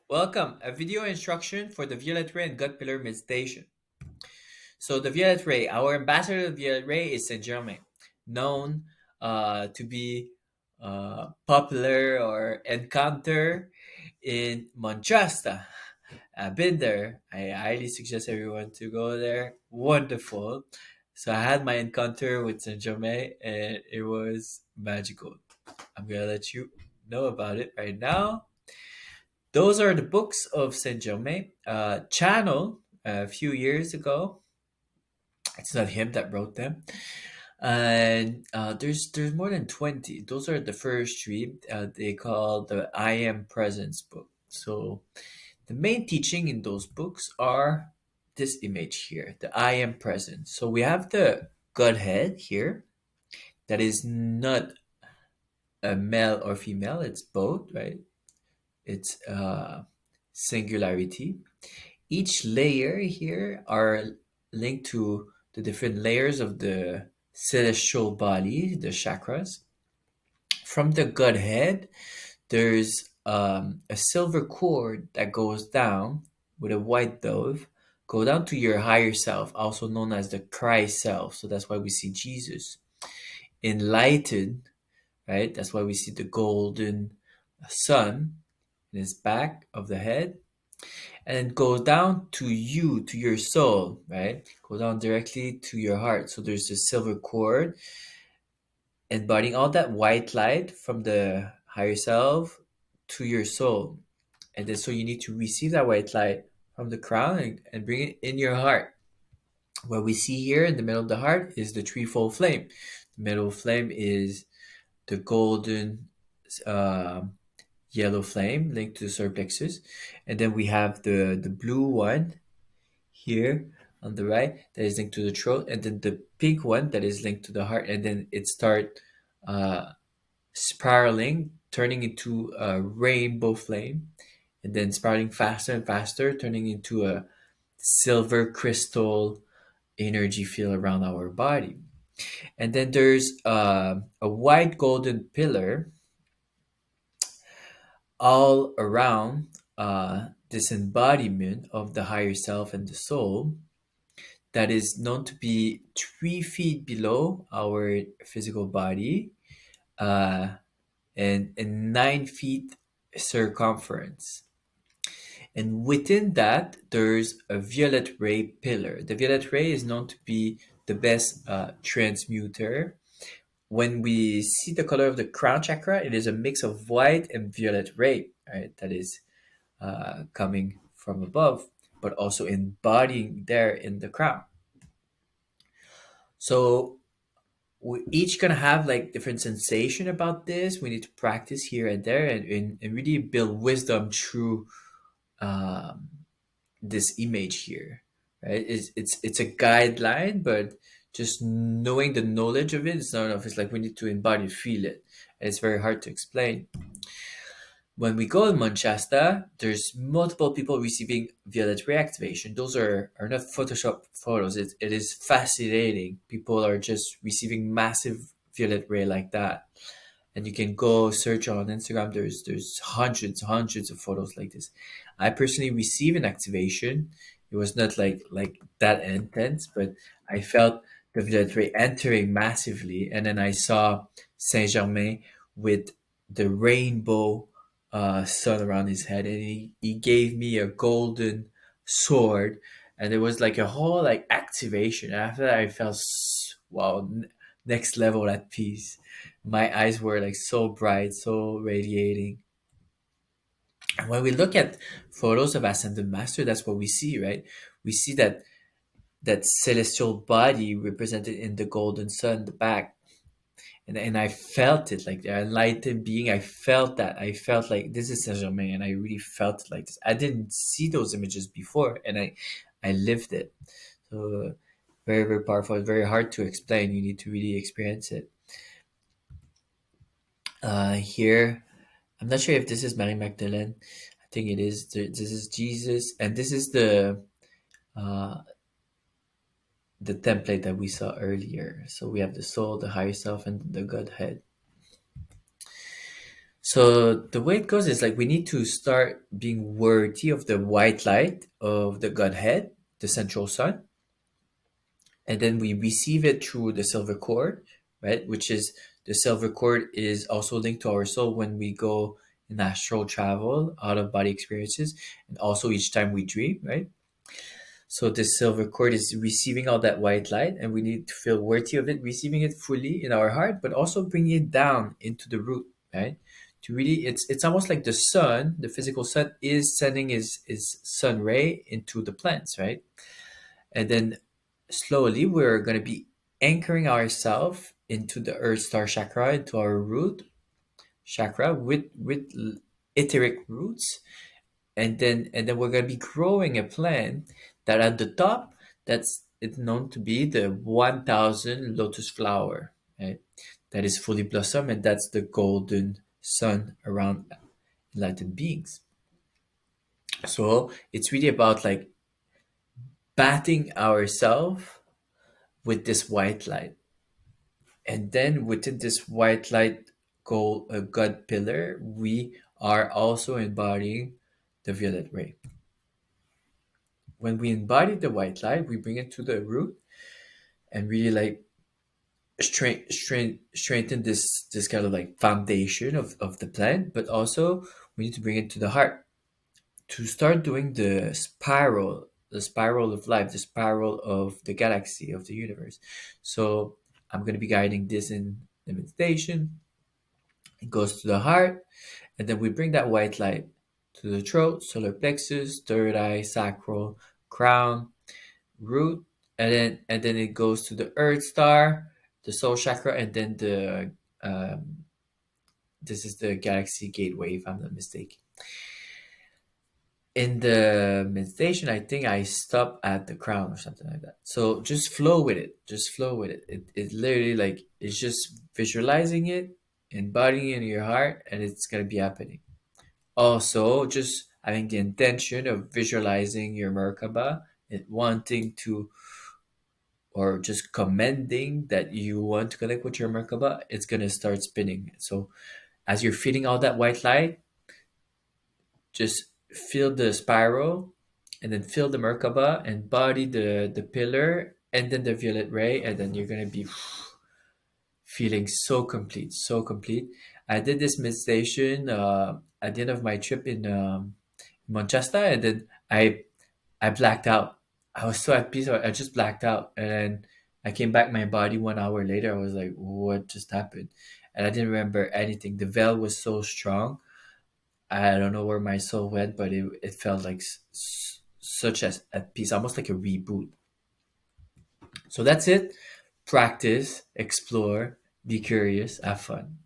Welcome, a video instruction for the Violet Ray and Gut Pillar meditation. So the Violet Ray, our ambassador of the Violet Ray is St-Germain, known to be popular or encounter in Manchester. I've been there. I highly suggest everyone to go there. Wonderful. So I had my encounter with Saint-Germain and it was magical. I'm gonna let you know about it right now. Those are the books of Saint Germain. Channel a few years ago. It's not him that wrote them, and there's more than 20. Those are the first three. They call the I Am Presence book. So the main teaching in those books are this image here, the I Am Presence. So we have the Godhead here. That is not a male or female. It's both, right? It's singularity. Each layer here are linked to the different layers of the celestial body, the chakras. From the Godhead, there's a silver cord that goes down with a white dove, go down to your higher self, also known as the Christ self. So that's why we see Jesus enlightened, right? That's why we see the golden sun in his back of the head, and go down to you, to your soul, right? Go down directly to your heart. So there's a silver cord embodying all that white light from the higher self to your soul. And then so you need to receive that white light from the crown and bring it in your heart. What we see here in the middle of the heart is the threefold flame. The middle flame is the golden uh, yellow flame linked to the solar plexus. And then we have the blue one here on the right that is linked to the throat, and then the pink one that is linked to the heart, and then it start uh, spiraling, turning into a rainbow flame, and then spiraling faster and faster, turning into a silver crystal energy field around our body. And then there's a white golden pillar all around this embodiment of the higher self and the soul that is known to be 3 feet below our physical body, uh, and 9 feet circumference. And within that, there's a violet ray pillar. The violet ray is known to be the best transmuter. When we see the color of the crown chakra, it is a mix of white and violet ray, right? That is coming from above, but also embodying there in the crown. So we each gonna have like different sensation about this. We need to practice here and there and really build wisdom through um, this image here, right? It's a guideline, but just knowing the knowledge of it is not enough. It's like we need to embody, feel it, and it's very hard to explain. When we go in Manchester, there's multiple people receiving violet reactivation. Those are not Photoshop photos. It is fascinating. People are just receiving massive violet ray like that. And you can go search on Instagram. There's hundreds of photos like this. I personally received an activation. It was not like that intense, but I felt the violet ray entering massively. And then I saw Saint Germain with the rainbow sun around his head, and he gave me a golden sword, and it was like a whole like activation. After that, I felt wow, next level at peace. My eyes were like so bright, so radiating. And when we look at photos of ascended master, that's what we see, right? We see that celestial body represented in the golden sun, the back, and I felt it like the enlightened being. I felt that. I felt like this is Saint Germain, and I really felt it like this. I didn't see those images before, and I lived it. So very powerful. Very hard to explain. You need to really experience it. Here, I'm not sure if this is Mary Magdalene. I think it is. This is Jesus, and this is uh, the template that we saw earlier. So we have the soul, the higher self, and the Godhead. So the way it goes is like we need to start being worthy of the white light of the Godhead, the central sun, and then we receive it through the silver cord, right? Which is the silver cord is also linked to our soul when we go in astral travel, out of body experiences, and also each time we dream, right? So this silver cord is receiving all that white light, and we need to feel worthy of it, receiving it fully in our heart, but also bringing it down into the root, right? To really, it's almost like the sun, the physical sun, is sending his sun ray into the plants, right? And then slowly we're gonna be anchoring ourselves into the Earth Star chakra, into our root chakra with etheric roots, and then we're gonna be growing a plant that at the top that's it's known to be the 1000 lotus flower, right? That is fully blossom, and that's the golden sun around enlightened beings. So it's really about like bathing ourselves with this white light, and then within this white light gold god pillar we are also embodying the violet ray. When we embody the white light, we bring it to the root and really like strengthen this kind of like foundation of the plant, but also we need to bring it to the heart to start doing the spiral of life, the spiral of the galaxy, of the universe. So I'm going to be guiding this in the meditation. It goes to the heart, and then we bring that white light to the throat, solar plexus, third eye, sacral, crown, root, and then it goes to the earth star, the soul chakra, and then the this is the galaxy gateway, if I'm not mistaken. In the meditation, I think I stop at the crown or something like that. So just flow with it. Just flow with it. It literally like it's just visualizing it, embodying it in your heart, and it's gonna be happening. Also, just having the intention of visualizing your Merkaba and wanting to, or just commending that you want to connect with your Merkaba, it's gonna start spinning. So as you're feeling all that white light, just feel the spiral, and then feel the Merkaba and body the pillar, and then the violet ray, and then you're gonna be feeling so complete, so complete. I did this meditation at the end of my trip in Manchester, and then I blacked out. I was so at peace. I just blacked out, and then I came back. My body 1 hour later, I was like, "What just happened?" And I didn't remember anything. The veil was so strong. I don't know where my soul went, but it felt like such as at peace, almost like a reboot. So that's it. Practice, explore, be curious, have fun.